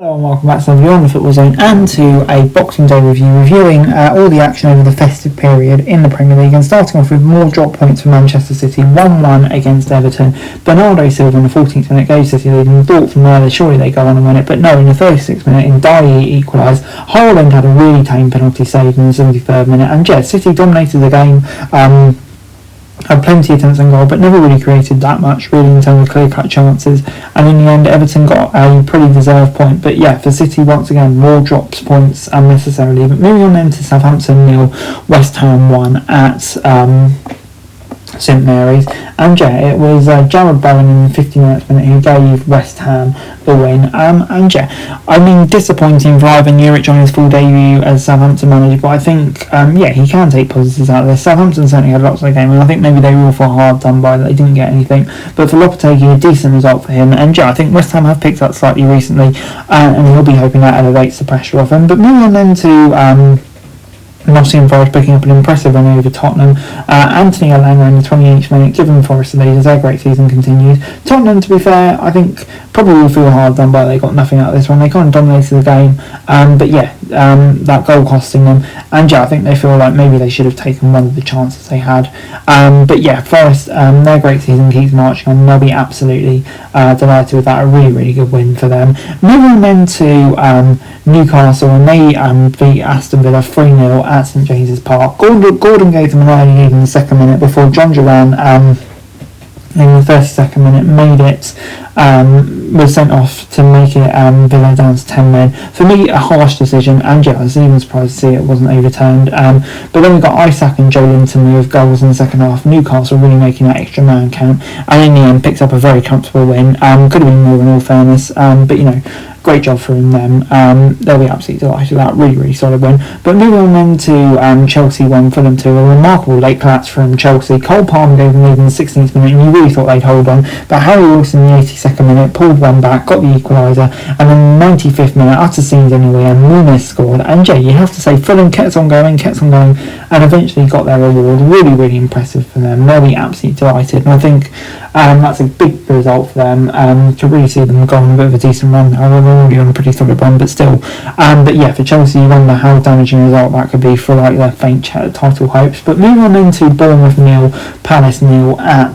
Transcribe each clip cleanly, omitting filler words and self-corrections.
Hello and welcome back to the Beyond the Football Zone and to a Boxing Day review, reviewing all the action over the festive period in the Premier League, and starting off with more drop points for Manchester City, 1-1 against Everton. Bernardo Silva in the 14th minute gave City lead, and thought from there surely they go on and win it, but no, in the 36th minute Ndiaye equalised. Haaland had a really tame penalty save in the 73rd minute, and yeah, City dominated the game. Had plenty of attempts on goal, but never really created that much really in terms of clear-cut chances, and in the end Everton got a pretty deserved point. But yeah, for City once again more drops points unnecessarily. But moving on then to Southampton 0, West Ham 1 at St Mary's, and yeah, it was Jarrod Bowen in the 59th minute who gave West Ham the win, and yeah, I mean, disappointing for Ivan Juric on his full debut as Southampton manager, but I think yeah, he can take positives out of this. Southampton certainly had lots of the game, and I think maybe they were all for hard done by that they didn't get anything, but for Lopetegui, a decent result for him, and yeah, I think West Ham have picked up slightly recently, and we'll be hoping that elevates the pressure off them. But moving on then to Nottingham Forest picking up an impressive win over Tottenham. Anthony Elanga in the 28th minute giving Forest the lead as their great season continues. Tottenham, to be fair, I think probably will feel hard done by. They got nothing out of this one. They kind of dominated the game, but yeah, that goal costing them, and yeah, I think they feel like maybe they should have taken one of the chances they had, but yeah, Forest, their great season keeps marching on. They'll be absolutely delighted with that. A really good win for them. Moving on then to Newcastle, and they beat Aston Villa 3-0 at St James's Park. Gordon gave them an early lead in the second minute before John Duran in the 32nd minute made it, was sent off to make it Villa down to 10 men. For me, a harsh decision, and yeah, I was even surprised to see it wasn't overturned. But then we got Isak and Joe Linton with goals in the second half. Newcastle really making that extra man count, and in the end picked up a very comfortable win. Could have been more in all fairness, but you know, great job from them. They'll be absolutely delighted with that. Really solid win. But moving on then to Chelsea 1, Fulham 2. A remarkable late collapse from Chelsea. Cole Palmer gave them lead in the 16th minute, and you really thought they'd hold on. But Harry Wilson in the 82nd minute pulled one back, got the equaliser, and then the 95th minute, utter scenes anyway, and Nunes scored. And yeah, you have to say Fulham kept on going, and eventually got their reward. Really impressive for them. They'll be absolutely delighted, and I think that's a big result for them, to really see them go on a bit of a decent run. They're already on a pretty solid run, but still. But yeah, for Chelsea, you wonder how damaging a result that could be for like their faint title hopes. But moving on into Bournemouth 0, Palace 0 at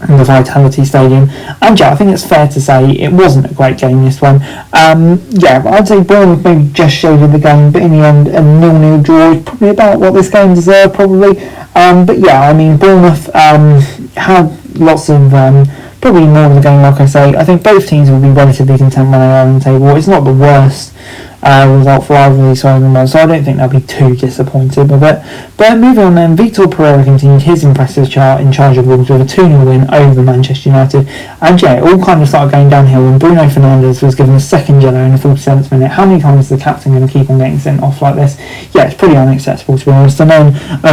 the Vitality Stadium, and yeah, I think it's fair to say it wasn't a great game, this one. Yeah, I'd say Bournemouth maybe just showed in the game, but in the end a 0-0 draw is probably about what this game deserved, probably. But yeah, I mean, Bournemouth had lots of probably more of the game, like I say. I think both teams will be relatively content when they are on the table. It's not the worst result for either of these sides, so I don't think they'll be too disappointed with it. But moving on then, Vitor Pereira continued his impressive chart in charge of Wolves with a 2-0 win over Manchester United, and yeah, it all kind of started going downhill when Bruno Fernandes was given a second yellow in the 47th minute. How many times is the captain going to keep on getting sent off like this? Yeah, it's pretty unacceptable, to be honest. And then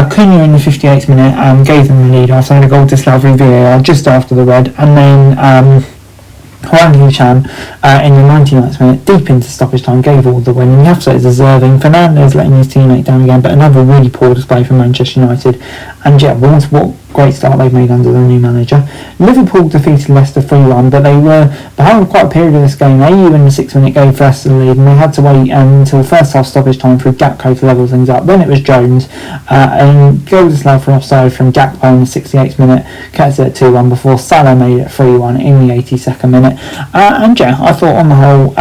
Cunha in the 58th minute gave them the lead after having a goal disallowed through VAR just after the red, and then Hwang Hee-chan in the 99th minute, deep into stoppage time, gave all the win, and you have to say it's deserving. Fernandes letting his teammate down again, but another really poor display from Manchester United, and yeah, what great start they've made under the new manager. Liverpool defeated Leicester 3-1, but they were behind quite a period of this game. AU in the 6th minute gave Leicester the lead, and they had to wait until first half stoppage time through Gakpo to level things up. Then it was Jones, and goal disallowed for offside from Gakpo in the 68th minute, kept it at 2-1 before Salah made it 3-1 in the 82nd minute. And yeah, I thought on the whole,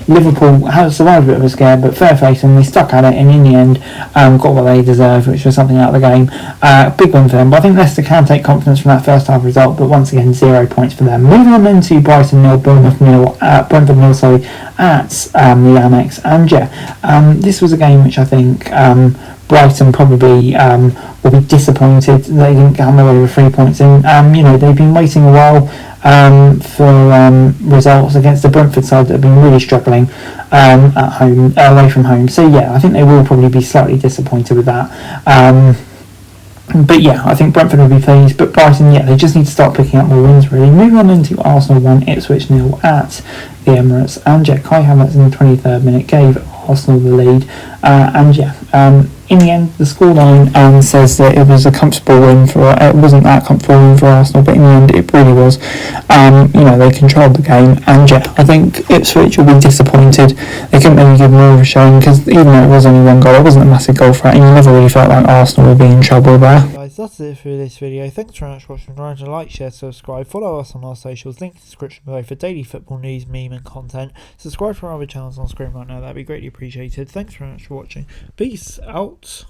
Liverpool had survived a bit of a scare, but fair play to them, they stuck at it, and in the end got what they deserved, which was something out of the game. Big win for them, but I think Leicester can take confidence from that first half result, but once again 0 points for them. Moving on then to Brighton 0, Brentford 0 at the Amex, and yeah, this was a game which I think Brighton probably will be disappointed they didn't get on their way with 3 points in. You know, they've been waiting a while for results against the Brentford side that have been really struggling at home, away from home. So yeah, I think they will probably be slightly disappointed with that. But yeah, I think Brentford will be pleased. But Brighton, yeah, they just need to start picking up more wins, really. Moving on into Arsenal 1, Ipswich 0 at the Emirates. And yeah, Kai Havertz in the 23rd minute gave Arsenal the lead. And yeah, in the end, the scoreline says that it was a comfortable win it wasn't that comfortable win for Arsenal, but in the end it really was. They controlled the game, and yeah, I think Ipswich will be disappointed. They couldn't really give more of a showing, because even though it was only one goal, it wasn't a massive goal threat, and you never really felt like Arsenal would be in trouble there. Guys, that's it for this video. Thanks very much for watching. Remember to like, share, subscribe, follow us on our socials, link in the description below for daily football news, meme and content. Subscribe to our other channels on screen right now, that'd be greatly appreciated. Thanks very much for watching. Peace out.